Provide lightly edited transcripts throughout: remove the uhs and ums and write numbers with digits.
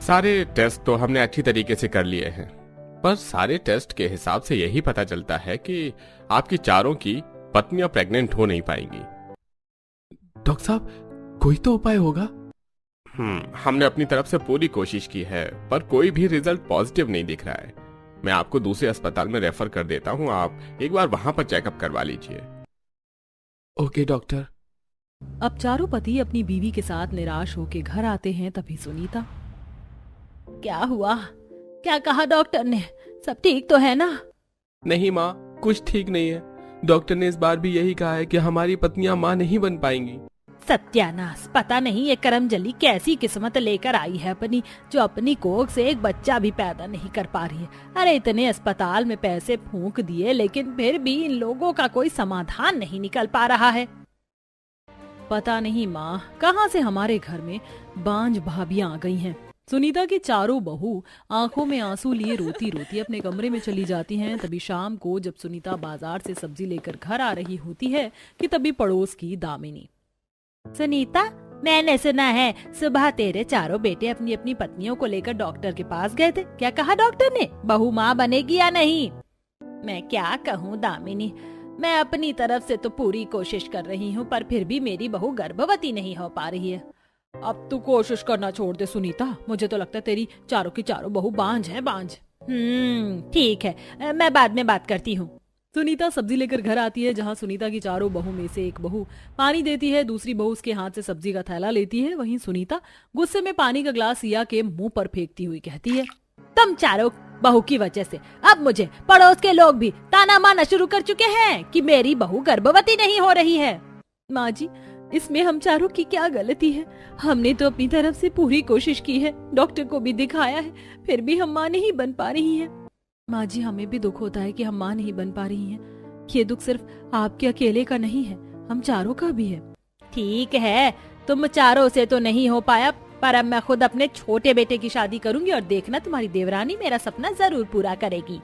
सारे टेस्ट तो हमने अच्छी तरीके से कर लिए हैं, पर सारे टेस्ट के हिसाब से यही पता चलता है कि आपकी चारों की पत्नियां प्रेग्नेंट हो नहीं पाएंगी। डॉक्टर साहब, कोई तो उपाय होगा? हमने अपनी तरफ से पूरी कोशिश की है, पर कोई भी रिजल्ट पॉजिटिव नहीं दिख रहा है। मैं आपको दूसरे अस्पताल में रेफर कर देता हूँ, आप एक बार वहां पर चेकअप करवा लीजिए। Okay doctor. अब चारों पति अपनी बीवी के साथ निराश होकर घर आते हैं। तभी सुनीता, क्या हुआ? क्या कहा डॉक्टर ने? सब ठीक तो है ना? नहीं माँ, कुछ ठीक नहीं है। डॉक्टर ने इस बार भी यही कहा है कि हमारी पत्नियां माँ नहीं बन पाएंगी। सत्यानाश, पता नहीं ये करमजली कैसी किस्मत लेकर आई है अपनी, जो अपनी कोख से एक बच्चा भी पैदा नहीं कर पा रही है। अरे इतने अस्पताल में पैसे फूंक दिए, लेकिन फिर भी इन लोगों का कोई समाधान नहीं निकल पा रहा है। पता नहीं माँ, कहाँ से हमारे घर में बांझ भाभियां आ गई हैं। सुनीता की चारों बहू आंखों में आंसू लिए रोती रोती अपने कमरे में चली जाती हैं। तभी शाम को जब सुनीता बाजार से सब्जी लेकर घर आ रही होती है कि तभी पड़ोस की दामिनी, सुनीता, मैंने सुना है सुबह तेरे चारों बेटे अपनी अपनी पत्नियों को लेकर डॉक्टर के पास गए थे। क्या कहा डॉक्टर ने? बहू माँ बनेगी या नहीं? मैं क्या कहूँ दामिनी, मैं अपनी तरफ से तो पूरी कोशिश कर रही हूँ, पर फिर भी मेरी बहू गर्भवती नहीं हो पा रही है। अब तू कोशिश करना छोड़ दे सुनीता, मुझे तो लगता है तेरी चारों की चारों बहू बांझ है, बांझ। ठीक है, मैं बाद में बात करती हूँ। सुनीता सब्जी लेकर घर आती है, जहाँ सुनीता की चारों बहू में से एक बहू पानी देती है, दूसरी बहू उसके हाथ से सब्जी का थैला लेती है। वहीं सुनीता गुस्से में पानी का ग्लास सिया के मुंह पर फेंकती हुई कहती है, तुम चारों बहू की वजह से अब मुझे पड़ोस के लोग भी ताना मारना शुरू कर चुके हैं कि मेरी बहू गर्भवती नहीं हो रही है। माँ जी, इसमें हम चारों की क्या गलती है? हमने तो अपनी तरफ से पूरी कोशिश की है, डॉक्टर को भी दिखाया है, फिर भी हम माँ नहीं बन पा रही हैं। माँ जी, हमें भी दुख होता है कि हम माँ नहीं बन पा रही हैं। ये दुख सिर्फ आपके अकेले का नहीं है, हम चारों का भी है। ठीक है, तुम चारों से तो नहीं हो पाया, पर अब मैं खुद अपने छोटे बेटे की शादी करूंगी और देखना तुम्हारी देवरानी मेरा सपना जरूर पूरा करेगी।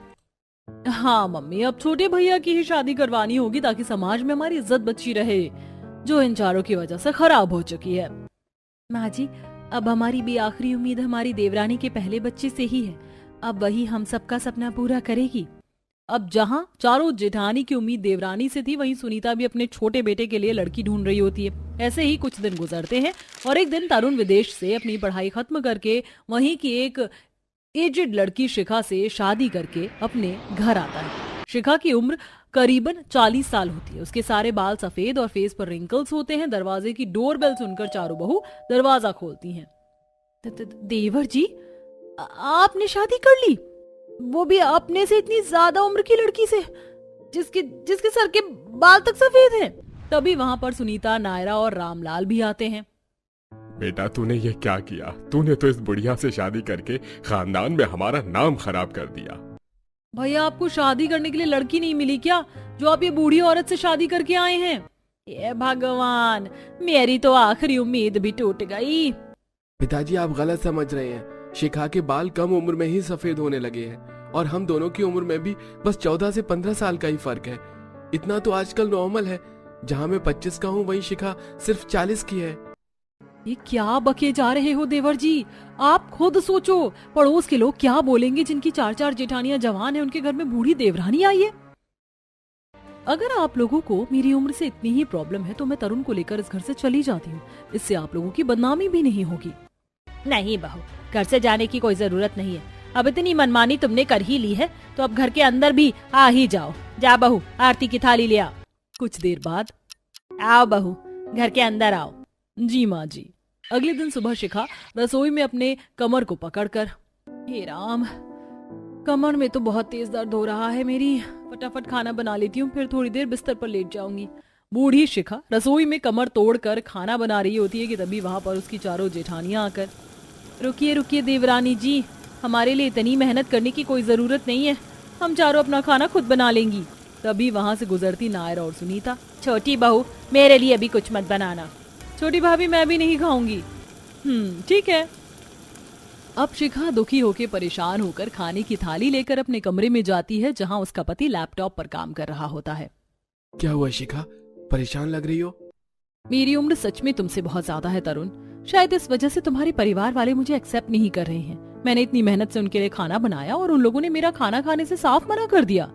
हाँ मम्मी, अब छोटे भैया की ही शादी करवानी होगी ताकि समाज में हमारी इज्जत बची रहे, जो इन चारों की वजह से खराब हो चुकी है। माँ जी, अब हमारी भी आखिरी उम्मीद हमारी देवरानी के पहले बच्चे से ही है, अब वही हम सबका सपना पूरा करेगी। अब जहाँ चारों जेठानी की उम्मीद देवरानी से थी, वहीं सुनीता भी अपने छोटे बेटे के लिए लड़की ढूंढ रही होती है। ऐसे ही कुछ दिन गुजरते हैं और एक दिन तरुण विदेश से अपनी पढ़ाई खत्म करके वहीं की एक एजेड लड़की शिखा से शादी करके अपने घर आता है। शिखा की उम्र करीबन 40 साल होती है, उसके सारे बाल सफेद और फेस पर रिंकल्स होते हैं। दरवाजे की डोरबेल सुनकर चारों बहू दरवाजा खोलती हैं। देवर जी, आपने शादी कर ली? वो भी अपने से इतनी ज्यादा उम्र की लड़की से, जिसके सर के बाल तक सफेद हैं। तभी वहां पर सुनीता, नायरा और रामलाल भी आते हैं। बेटा, तूने ये क्या किया? तूने तो इस बुढ़िया से शादी करके खानदान में हमारा नाम खराब कर दिया। भैया, आपको शादी करने के लिए लड़की नहीं मिली क्या, जो आप ये बूढ़ी औरत से शादी करके आए हैं? ये भगवान, मेरी तो आखिरी उम्मीद भी टूट गई। पिताजी, आप गलत समझ रहे हैं। शिखा के बाल कम उम्र में ही सफेद होने लगे हैं और हम दोनों की उम्र में भी बस 14 से 15 साल का ही फर्क है। इतना तो आजकल नॉर्मल है। जहाँ मैं 25 का हूँ, वहीं शिखा सिर्फ 40 की है। ये क्या बके जा रहे हो देवर जी? आप खुद सोचो, पड़ोस के लोग क्या बोलेंगे जिनकी 4-4 जेठानियां जवान है, उनके घर में बूढ़ी देवरानी आई है। अगर आप लोगों को मेरी उम्र से इतनी ही प्रॉब्लम है तो मैं तरुण को लेकर इस घर से चली जाती हूँ, इससे आप लोगों की बदनामी भी नहीं होगी। नहीं बहू, घर से जाने की कोई जरूरत नहीं है। अब इतनी मनमानी तुमने कर ही ली है तो अब घर के अंदर भी आ ही जाओ। जा बहू, आरती की थाली ले आ। कुछ देर बाद, आओ बहू, घर के अंदर आओ। जी माँ जी। अगले दिन सुबह शिखा रसोई में अपने कमर को पकड़कर, हे राम, कमर में तो बहुत तेज दर्द हो रहा है मेरी, फटाफट खाना बना लेती हूँ, फिर थोड़ी देर बिस्तर पर लेट जाऊंगी। बूढ़ी शिखा रसोई में कमर तोड़कर खाना बना रही होती है कि तभी वहां पर उसकी चारों जेठानियां आकर, रुकिए रुकिए देवरानी जी, हमारे लिए इतनी मेहनत करने की कोई जरूरत नहीं है, हम चारों अपना खाना खुद बना लेंगी। तभी वहां से गुजरती नायरा और सुनीता, छोटी बहू, मेरे लिए भी कुछ मत बनाना। छोटी भाभी, मैं भी नहीं खाऊंगी। ठीक है। अब शिखा दुखी होकर, परेशान होकर खाने की थाली लेकर अपने कमरे में जाती है, जहां उसका पति लैपटॉप पर काम कर रहा होता है। क्या हुआ शिखा, परेशान लग रही हो? मेरी उम्र सच में तुमसे बहुत ज्यादा है तरुण, शायद इस वजह से तुम्हारे परिवार वाले मुझे एक्सेप्ट नहीं कर रहे हैं। मैंने इतनी मेहनत से उनके लिए खाना बनाया और उन लोगों ने मेरा खाना खाने से साफ मना कर दिया।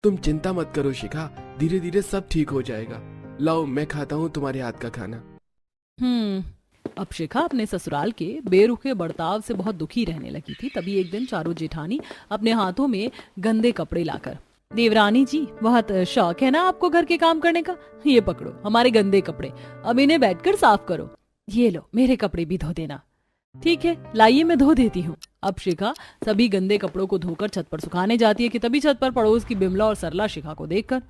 तुम चिंता मत करो शिखा, धीरे धीरे सब ठीक हो जाएगा। लाओ मैं खाता हूँ तुम्हारे हाथ का खाना। अब शिखा अपने ससुराल के बेरुखे बर्ताव से बहुत दुखी रहने लगी थी। तभी एक दिन चारों जेठानी अपने हाथों में गंदे कपड़े लाकर, देवरानी जी बहुत शौक है ना आपको घर के काम करने का, ये पकड़ो हमारे गंदे कपड़े, अब इन्हें बैठकर साफ करो। ये लो मेरे कपड़े भी धो देना। ठीक है लाइए मैं धो देती हूँ। अब शिखा सभी गंदे कपड़ों को धोकर छत पर सुखाने जाती है कि तभी छत पर पड़ोस की बिमला और सरला शिखा को देखकर,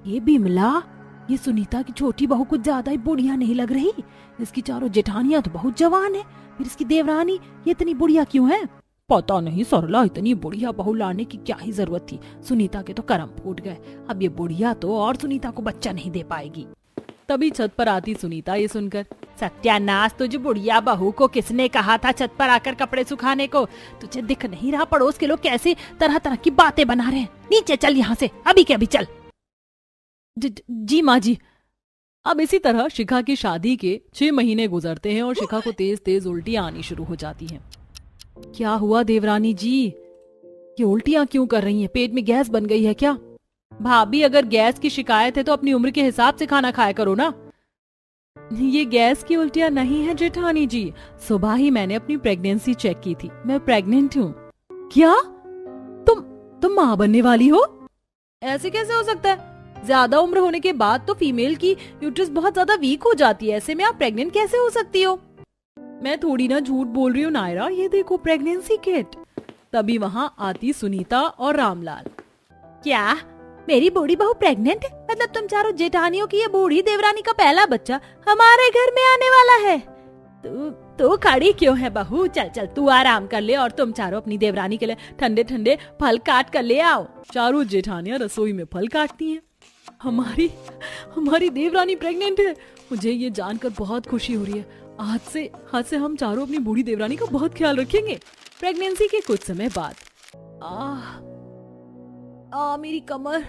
ये बिमला, ये सुनीता की छोटी बहू कुछ ज्यादा ही बुढ़िया नहीं लग रही? इसकी चारों जेठानियां तो बहुत जवान है, फिर इसकी देवरानी ये इतनी बुढ़िया क्यों है? पता नहीं सरला, इतनी बुढ़िया बहू लाने की क्या ही जरूरत थी। सुनीता के तो कर्म फूट गए, अब ये बुढ़िया तो और सुनीता को बच्चा नहीं दे पाएगी। तभी छत पर आती सुनीता ये सुनकर, सत्यानाश, तुझे बुढ़िया बहू को किसने कहा था छत पर आकर कपड़े सुखाने को? तुझे दिख नहीं रहा पड़ोस के लोग कैसे तरह तरह की बातें बना रहे हैं? नीचे चल यहाँ से, अभी के अभी चल। जी माँ जी। अब इसी तरह शिखा की शादी के 6 महीने गुजरते हैं और शिखा को तेज तेज उल्टियां आनी शुरू हो जाती हैं। क्या हुआ देवरानी जी, ये उल्टियां क्यों कर रही हैं? पेट में गैस बन गई है क्या? भाभी अगर गैस की शिकायत है तो अपनी उम्र के हिसाब से खाना खाया करो ना। ये गैस की उल्टियां नहीं है जेठानी जी, सुबह ही मैंने अपनी प्रेगनेंसी चेक की थी, मैं प्रेग्नेंट हूँ। क्या? तुम माँ बनने वाली हो? ऐसे कैसे हो सकता है? ज्यादा उम्र होने के बाद तो फीमेल की यूट्रस बहुत ज्यादा वीक हो जाती है, ऐसे में आप प्रेग्नेंट कैसे हो सकती हो? मैं थोड़ी ना झूठ बोल रही हूँ नायरा, ये देखो प्रेगनेंसी किट। तभी वहाँ आती सुनीता और रामलाल। क्या मेरी बूढ़ी बहू प्रेग्नेंट है? मतलब तुम चारों जेठानियों की ये बूढ़ी देवरानी का पहला बच्चा हमारे घर में आने वाला है? तू खड़ी क्यों है बहू? चल चल तू आराम कर ले और तुम चारों अपनी देवरानी के लिए ठंडे ठंडे फल काट कर ले आओ। चारों जेठानियां रसोई में फल काटती हैं। हमारी देवरानी प्रेग्नेंट है। मुझे ये जानकर बहुत खुशी हो रही है। आज से हम चारों अपनी बूढ़ी देवरानी का बहुत ख्याल रखेंगे। प्रेगनेंसी के कुछ समय बाद मेरी कमर,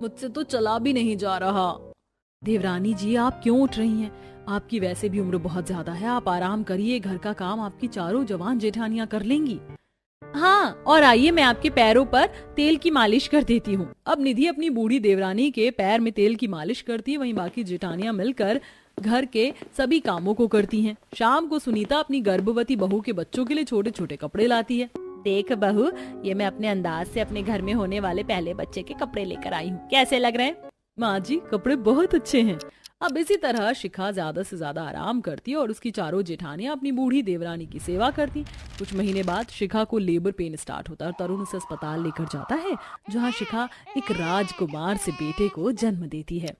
मुझसे तो चला भी नहीं जा रहा। देवरानी जी आप क्यों उठ रही हैं? आपकी वैसे भी उम्र बहुत ज्यादा है, आप आराम करिए, घर का काम आपकी चारों जवान जेठानियां कर लेंगी। हाँ, और आइए मैं आपके पैरों पर तेल की मालिश कर देती हूँ। अब निधि अपनी बूढ़ी देवरानी के पैर में तेल की मालिश करती है, वहीं बाकी जेठानियां मिलकर घर के सभी कामों को करती हैं। शाम को सुनीता अपनी गर्भवती बहू के बच्चों के लिए छोटे छोटे कपड़े लाती है। देख बहू, ये मैं अपने अंदाज से अपने घर में होने वाले पहले बच्चे के कपड़े लेकर आई हूँ, कैसे लग रहे हैं? माँ जी कपड़े बहुत अच्छे हैं। अब इसी तरह शिखा ज्यादा से ज्यादा आराम करती है और उसकी चारों जेठानियां अपनी बूढ़ी देवरानी की सेवा करती। कुछ महीने बाद शिखा को लेबर पेन स्टार्ट होता है और तरुण उसे अस्पताल लेकर जाता है, जहाँ शिखा एक राजकुमार से बेटे को जन्म देती है।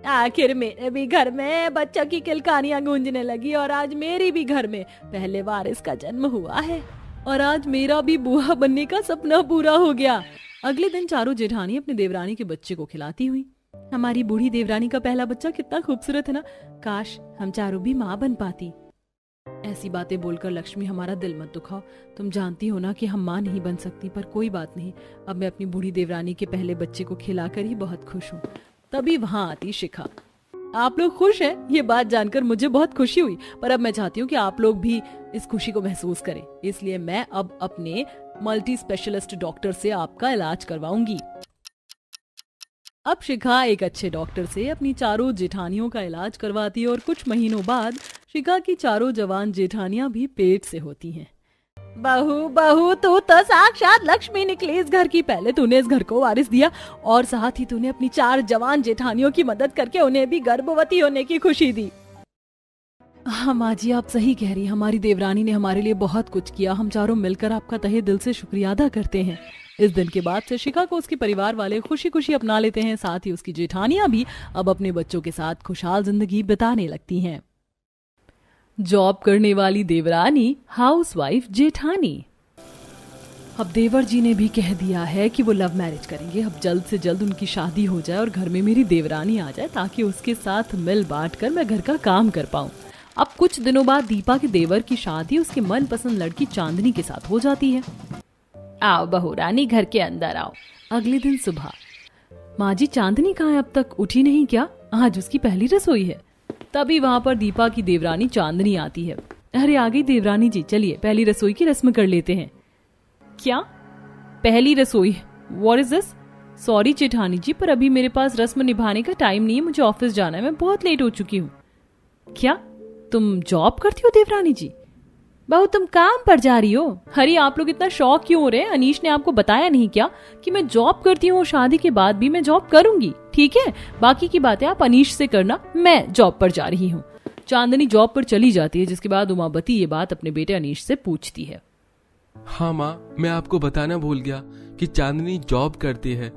आखिर मेरे भी घर में बच्चों की किलकानियां गूंजने लगी और आज मेरी भी घर में पहले वारिस का जन्म हुआ है और आज मेरा भी बुआ बनने का सपना पूरा हो गया। अगले दिन चारों जेठानी अपने देवरानी के बच्चे को खिलाती हुई, हमारी बूढ़ी देवरानी का पहला बच्चा कितना खूबसूरत है ना, काश हम चारों भी माँ बन पाती। ऐसी बातें बोलकर लक्ष्मी हमारा दिल मत दुखाओ, तुम जानती हो ना कि हम माँ नहीं बन सकती, पर कोई बात नहीं, अब मैं अपनी बूढ़ी देवरानी के पहले बच्चे को खिलाकर ही बहुत खुश हूँ। तभी वहां आती शिखा। आप लोग खुश हैं, ये बात जानकर मुझे बहुत खुशी हुई, पर अब मैं चाहती हूँ कि आप लोग भी इस खुशी को महसूस करें, इसलिए मैं अब अपने मल्टी स्पेशलिस्ट डॉक्टर से आपका इलाज करवाऊंगी। अब शिखा एक अच्छे डॉक्टर से अपनी चारों जेठानियों का इलाज करवाती है और कुछ महीनों बाद शिखा की चारों जवान जेठानियां भी पेट से होती हैं। बहू तू तो साक्षात लक्ष्मी निकली इस घर की। पहले तूने इस घर को वारिस दिया और साथ ही तूने अपनी 4 जवान जेठानियों की मदद करके उन्हें भी गर्भवती होने की खुशी दी। हाँ माँ जी आप सही कह रही, हमारी देवरानी ने हमारे लिए बहुत कुछ किया, हम चारों मिलकर आपका तहे दिल से शुक्रिया अदा करते हैं। इस दिन के बाद से शिखा को उसके परिवार वाले खुशी खुशी अपना लेते हैं, साथ ही उसकी जेठानियां भी अब अपने बच्चों के साथ खुशहाल जिंदगी बिताने लगती हैं। जॉब करने वाली देवरानी, हाउसवाइफ जेठानी। अब देवर जी ने भी कह दिया है कि वो लव मैरिज करेंगे। अब जल्द से जल्द उनकी शादी हो जाए और घर में मेरी देवरानी आ जाए ताकि उसके साथ मिल बांट कर मैं घर का काम कर पाऊं। अब कुछ दिनों बाद दीपा के देवर की शादी उसके मनपसंद लड़की चांदनी के साथ हो जाती है। आओ बहू रानी घर के अंदर आओ। अगले दिन सुबह, माँ जी चांदनी कहाँ है, अब तक उठी नहीं क्या? आज उसकी पहली रसोई है। तभी वहाँ पर दीपा की देवरानी चांदनी आती है। अरे आ गई देवरानी जी, चलिए पहली रसोई की रस्म कर लेते हैं। क्या पहली रसोई? What is this? सॉरी जेठानी जी, पर अभी मेरे पास रस्म निभाने का टाइम नहीं है, मुझे ऑफिस जाना है, मैं बहुत लेट हो चुकी हूँ। क्या तुम जॉब करती हो देवरानी जी? बहू तुम काम पर जा रही हो? अरे आप लोग इतना शौक क्यों हो रहे हैं? अनीश ने आपको बताया नहीं क्या कि मैं जॉब करती हूँ, शादी के बाद भी मैं जॉब करूंगी, ठीक है? बाकी की बातें आप अनीश से करना, मैं जॉब पर जा रही हूँ। चांदनी जॉब पर चली जाती है, जिसके बाद उमावती ये बात अपने बेटे अनीश से पूछती है। हाँ माँ, मैं आपको बताना भूल गया कि चांदनी जॉब करती है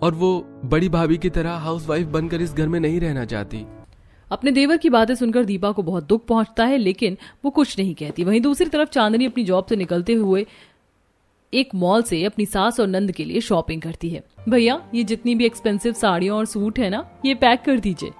और वो बड़ी भाभी की तरह हाउसवाइफ बनकर इस घर में नहीं रहना चाहती। अपने देवर की बातें सुनकर दीपा को बहुत दुख पहुंचता है, लेकिन वो कुछ नहीं कहती। वहीं दूसरी तरफ चांदनी अपनी जॉब से निकलते हुए एक मॉल से अपनी सास और नंद के लिए शॉपिंग करती है। भैया ये जितनी भी एक्सपेंसिव साड़ियां और सूट है ना, ये पैक कर दीजिए।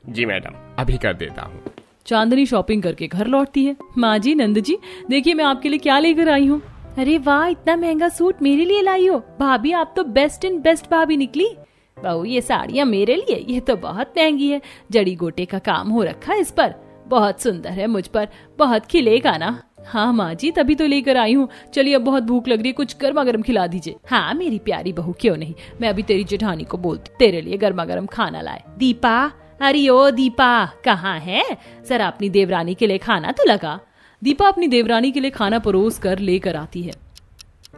जी मैडम, अभी कर देता हूँ। चांदनी शॉपिंग करके घर लौटती है। माँ जी, नंद जी, देखिए मैं आपके लिए क्या लेकर आई हूँ। अरे वाह, इतना महंगा सूट मेरे लिए लाई हो? भाभी आप तो बेस्ट इन बेस्ट भाभी निकली। बहू ये साड़ियाँ मेरे लिए? ये तो बहुत महंगी है, जड़ी गोटे का काम हो रखा है इस पर, बहुत सुंदर है, मुझ पर बहुत खिलेगा ना। हाँ माँ जी, तभी तो लेकर आई हूँ। चलिए अब बहुत भूख लग रही है, कुछ गर्मा गर्म खिला दीजिए। हाँ मेरी प्यारी बहू, क्यों नहीं, मैं अभी तेरी जेठानी को बोलती तेरे लिए गर्मा गर्म खाना लाए। दीपा, अरे ओ दीपा, कहाँ है? जरा अपनी देवरानी के लिए खाना तो लगा। दीपा अपनी देवरानी के लिए खाना परोस कर लेकर आती है।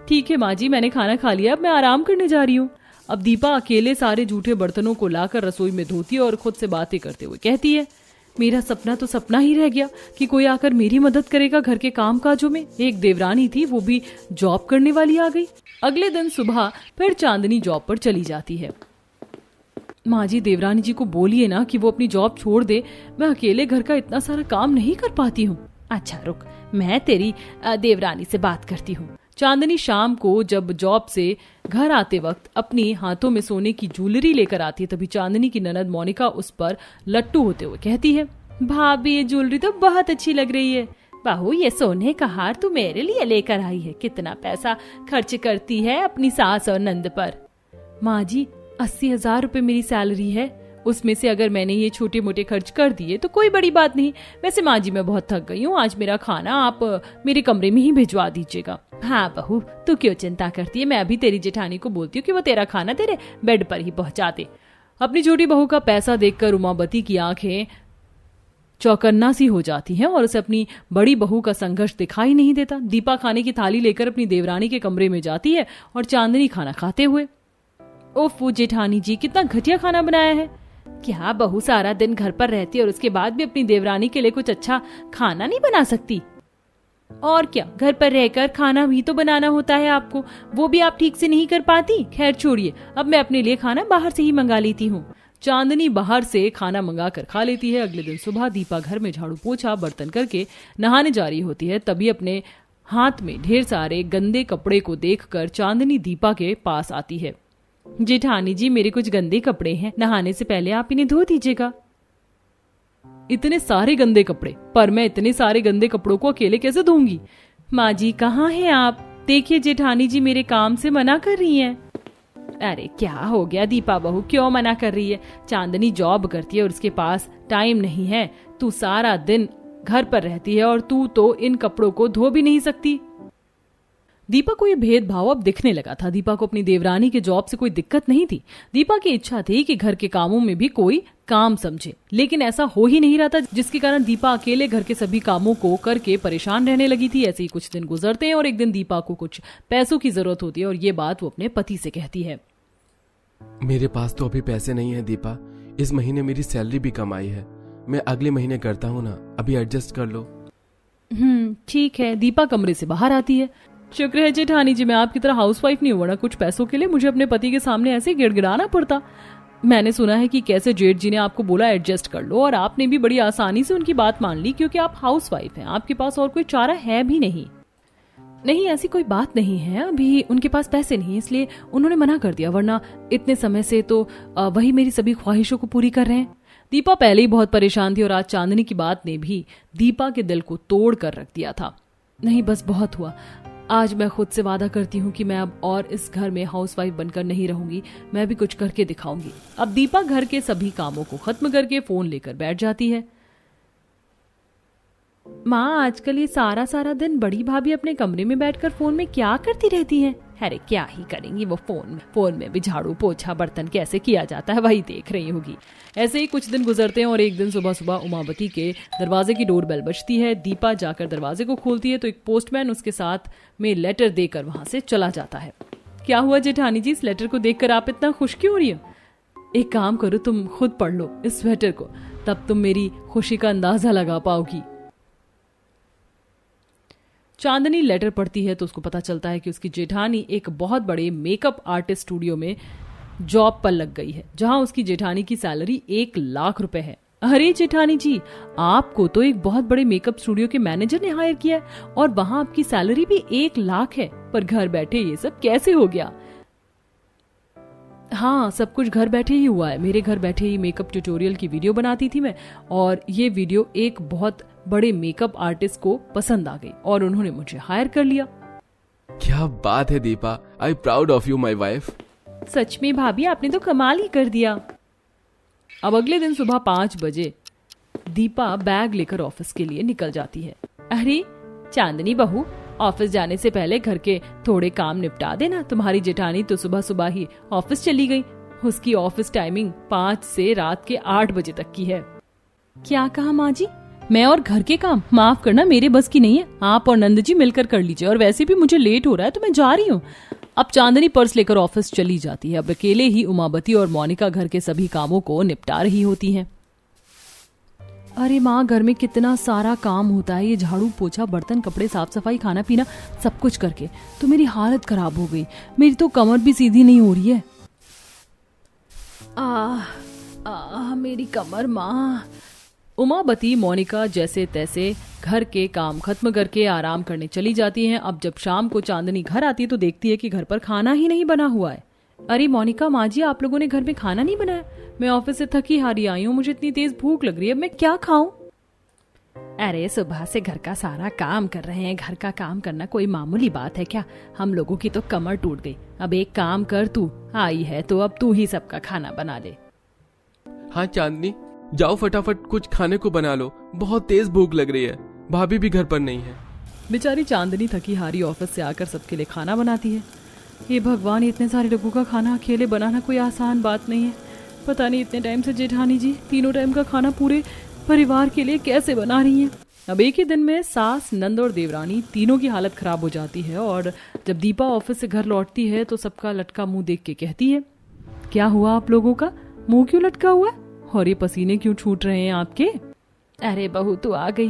ठीक है माँ जी, मैंने खाना खा लिया, अब मैं आराम करने जा रही हूँ। अब दीपा अकेले सारे जूठे बर्तनों को लाकर रसोई में धोती है और खुद से बातें करते हुए कहती है, मेरा सपना तो सपना ही रह गया कि कोई आकर मेरी मदद करेगा घर के काम काजों में। एक देवरानी थी, वो भी जॉब करने वाली आ गई। अगले दिन सुबह फिर चांदनी जॉब पर चली जाती है। माँ जी, देवरानी जी को बोलिए ना कि वो अपनी जॉब छोड़ दे, मैं अकेले घर का इतना सारा काम नहीं कर पाती हूँ। अच्छा रुक, मैं तेरी देवरानी से बात करती हूँ। चांदनी शाम को जब जॉब से घर आते वक्त अपनी हाथों में सोने की ज्वेलरी लेकर आती है, तभी चांदनी की ननद मोनिका उस पर लट्टू होते हुए कहती है, भाभी ये ज्वेलरी तो बहुत अच्छी लग रही है। बहू ये सोने का हार तू मेरे लिए लेकर आई है, कितना पैसा खर्च करती है अपनी सास और नंद पर। माँ जी, 80,000 रुपए मेरी सैलरी है, उसमें से अगर मैंने ये छोटे मोटे खर्च कर दिए तो कोई बड़ी बात नहीं। वैसे माँ जी मैं बहुत थक गई हूँ, आज मेरा खाना आप मेरे कमरे में ही भिजवा दीजिएगा। हाँ बहू, तू क्यों चिंता करती है, मैं अभी तेरी जेठानी को बोलती हूँ कि वो तेरा खाना तेरे बेड पर ही पहुँचा दे। अपनी छोटी बहू का पैसा देखकर उमावती की आंखें चौकन्ना सी हो जाती हैं और उसे अपनी बड़ी बहू का संघर्ष दिखाई नहीं देता। दीपा खाने की थाली लेकर अपनी देवरानी के कमरे में जाती है और चांदनी खाना खाते हुए, ओफ जेठानी जी, कितना घटिया खाना बनाया है। क्या बहू सारा दिन घर पर रहती है और उसके बाद भी अपनी देवरानी के लिए कुछ अच्छा खाना नहीं बना सकती? और क्या, घर पर रहकर खाना भी तो बनाना होता है आपको, वो भी आप ठीक से नहीं कर पाती। खैर छोड़िए, अब मैं अपने लिए खाना बाहर से ही मंगा लेती हूँ। चांदनी बाहर से खाना मंगा कर खा लेती है। अगले दिन सुबह दीपा घर में झाड़ू पोछा बर्तन करके नहाने जा रही होती है, तभी अपने हाथ में ढेर सारे गंदे कपड़े को देखकर चांदनी दीपा के पास आती है। जेठानी जी, मेरे कुछ गंदे कपड़े हैं, नहाने से पहले आप इन्हें धो दीजिएगा। इतने सारे गंदे कपड़े? पर मैं इतने सारे गंदे कपड़ों को अकेले कैसे धोऊंगी? माँ जी कहाँ हैं आप? देखिए जेठानी जी मेरे काम से मना कर रही हैं। अरे क्या हो गया दीपा बहू, क्यों मना कर रही है? चांदनी जॉब करती है और उसके पास टाइम नहीं है, तू सारा दिन घर पर रहती है और तू तो इन कपड़ों को धो भी नहीं सकती। दीपा को ये भेदभाव अब दिखने लगा था। दीपा को अपनी देवरानी के जॉब से कोई दिक्कत नहीं थी। दीपा की इच्छा थी कि घर के कामों में भी कोई काम समझे, लेकिन ऐसा हो ही नहीं रहा था, जिसके कारण दीपा अकेले घर के सभी कामों को करके परेशान रहने लगी थी। ऐसे ही कुछ दिन गुजरते हैं और एक दिन दीपा को कुछ पैसों की जरूरत होती है और ये बात वो अपने पति से कहती है। मेरे पास तो अभी पैसे नहीं है दीपा, इस महीने मेरी सैलरी भी कम आई है, मैं अगले महीने करता हूँ ना, अभी एडजस्ट कर लो। ठीक है। दीपा कमरे से बाहर आती है। शुक्र है जेठानी जी, मैं आपकी तरह हाउसवाइफ नहीं हुआ ना, कुछ पैसों के लिए मुझे अपने पति के सामने ऐसे गिड़गिड़ाना पड़ता। मैंने सुना है कि कैसे जेठ जी ने आपको बोला एडजस्ट कर लो और आपने भी बड़ी आसानी से उनकी बात मान ली, क्योंकि आप हाउसवाइफ हैं, आपके पास और कोई चारा है भी नहीं। नहीं, ऐसी कोई बात नहीं है, अभी उनके पास पैसे नहीं है इसलिए उन्होंने मना कर दिया, वरना इतने समय से तो वही मेरी सभी ख्वाहिशों को पूरी कर रहे हैं। दीपा पहले ही बहुत परेशान थी और आज चांदनी की बात ने भी दीपा के दिल को तोड़ कर रख दिया था। नहीं, बस बहुत हुआ, आज मैं खुद से वादा करती हूँ कि मैं अब और इस घर में हाउसवाइफ बनकर नहीं रहूंगी, मैं भी कुछ करके दिखाऊंगी। अब दीपा घर के सभी कामों को खत्म करके फोन लेकर बैठ जाती है। माँ आजकल ये सारा सारा दिन बड़ी भाभी अपने कमरे में बैठकर फोन में क्या करती रहती हैं? अरे क्या ही करेंगी वो फोन में भी झाड़ू पोछा बर्तन कैसे किया जाता है वही देख रही होगी। ऐसे ही कुछ दिन गुजरते हैं और एक दिन सुबह सुबह उमावती के दरवाजे की डोरबेल बजती है। दीपा जाकर दरवाजे को खोलती है तो एक पोस्टमैन उसके साथ में लेटर देकर वहां से चला जाता है। क्या हुआ जेठानी जी, इस लेटर को देखकर आप इतना खुश क्यों हो रही हो? एक काम करो, तुम खुद पढ़ लो इस स्वेटर को, तब तुम मेरी खुशी का अंदाजा लगा पाओगी। चांदनी लेटर पढ़ती है तो उसको पता चलता है कि उसकी जेठानी एक बहुत बड़े मेकअप आर्टिस्ट स्टूडियो में जॉब पर लग गई है, जहां उसकी जेठानी की सैलरी 1 लाख रुपए है। अरे जेठानी जी, आपको तो एक बहुत बड़े मेकअप स्टूडियो के मैनेजर ने हायर किया है और वहां आपकी सैलरी भी 1 लाख है, पर घर बैठे ये सब कैसे हो गया? हाँ, सब कुछ घर बैठे ही हुआ है। मेरे घर बैठे ही मेकअप ट्यूटोरियल की वीडियो बनाती थी मैं, और ये वीडियो एक बहुत बड़े मेकअप आर्टिस्ट को पसंद आ गई और उन्होंने मुझे हायर कर लिया। क्या बात है Deepa, I proud of you my wife. सच में भाभी, आपने तो कमाल ही कर दिया। अब अगले दिन सुबह 5 बजे दीपा बैग लेकर ऑफिस के लिए निकल जाती है। अरे चांदनी बहू, ऑफिस जाने से पहले घर के थोड़े काम निपटा देना। तुम्हारी जेठानी तो सुबह सुबह ही ऑफिस चली गई। उसकी ऑफिस टाइमिंग 5 से रात के 8 बजे तक की है। क्या कहा माँ जी? मैं और घर के काम, माफ करना, मेरे बस की नहीं है। आप और नंद जी मिलकर कर लीजिए, और वैसे भी मुझे लेट हो रहा है तो मैं जा रही हूँ। अब चांदनी पर्स लेकर ऑफिस चली जाती है। अब अकेले ही उमावती और मोनिका घर के सभी कामों को निपटा रही होती हैं। अरे माँ, घर में कितना सारा काम होता है, ये झाड़ू पोछा बर्तन कपड़े साफ सफाई खाना पीना सब कुछ करके तो मेरी हालत खराब हो गई। मेरी तो कमर भी सीधी नहीं हो रही है। मेरी कमर माँ। उमावती मोनिका जैसे तैसे घर के काम खत्म करके आराम करने चली जाती हैं। अब जब शाम को चांदनी घर आती है तो देखती है कि घर पर खाना ही नहीं बना हुआ है। अरे मोनिका माँ जी, आप लोगों ने घर में खाना नहीं बनाया? मैं ऑफिस से थकी हारी आई हूँ, मुझे इतनी तेज भूख लग रही है, मैं क्या खाऊं? अरे सुबह से घर का सारा काम कर रहे हैं, घर का काम करना कोई मामूली बात है क्या? हम लोगों की तो कमर टूट गई। अब एक काम कर, तू आई है तो अब तू ही सबका खाना बना ले। हाँ चांदनी, जाओ फटाफट कुछ खाने को बना लो, बहुत तेज भूख लग रही है। भाभी भी घर पर नहीं है। बेचारी चांदनी थकी हारी ऑफिस से आकर सबके लिए खाना बनाती है। ये भगवान, इतने सारे लोगों का खाना अकेले बनाना कोई आसान बात नहीं है। पता नहीं इतने टाइम से जेठानी जी तीनों टाइम का खाना पूरे परिवार के लिए कैसे बना रही हैं। अब एक ही दिन में सास, नंद और देवरानी तीनों की हालत खराब हो जाती है, और जब दीपा ऑफिस से घर लौटती है तो सबका लटका मुंह देख के कहती है, क्या हुआ आप लोगों का? मुंह क्यों लटका हुआ है और ये पसीने क्यों छूट रहे हैं आपके? अरे बहू तू आ गई,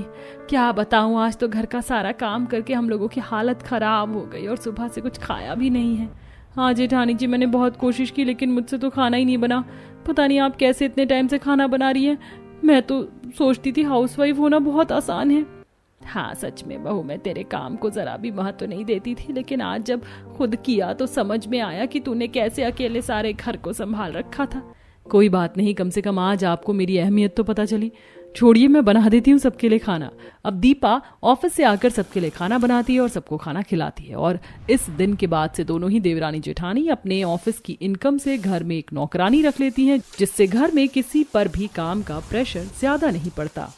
क्या बताऊं, आज तो घर का सारा काम करके हम लोगों की हालत खराब हो गई और सुबह से कुछ खाया भी नहीं है। हाँ जेठानी जी, मैंने बहुत कोशिश की लेकिन मुझसे तो खाना ही नहीं बना। पता नहीं आप कैसे इतने टाइम से खाना बना रही हैं। मैं तो सोचती थी हाउसवाइफ होना बहुत आसान है। हाँ सच में बहू, मैं तेरे काम को जरा भी महत्व नहीं देती थी, लेकिन आज जब खुद किया तो समझ में आया कि तूने कैसे अकेले सारे घर को संभाल रखा था। कोई बात नहीं, कम से कम आज आपको मेरी अहमियत तो पता चली। छोड़िए, मैं बना देती हूँ सबके लिए खाना। अब दीपा ऑफिस से आकर सबके लिए खाना बनाती है और सबको खाना खिलाती है, और इस दिन के बाद से दोनों ही देवरानी जेठानी अपने ऑफिस की इनकम से घर में एक नौकरानी रख लेती हैं, जिससे घर में किसी पर भी काम का प्रेशर ज्यादा नहीं पड़ता।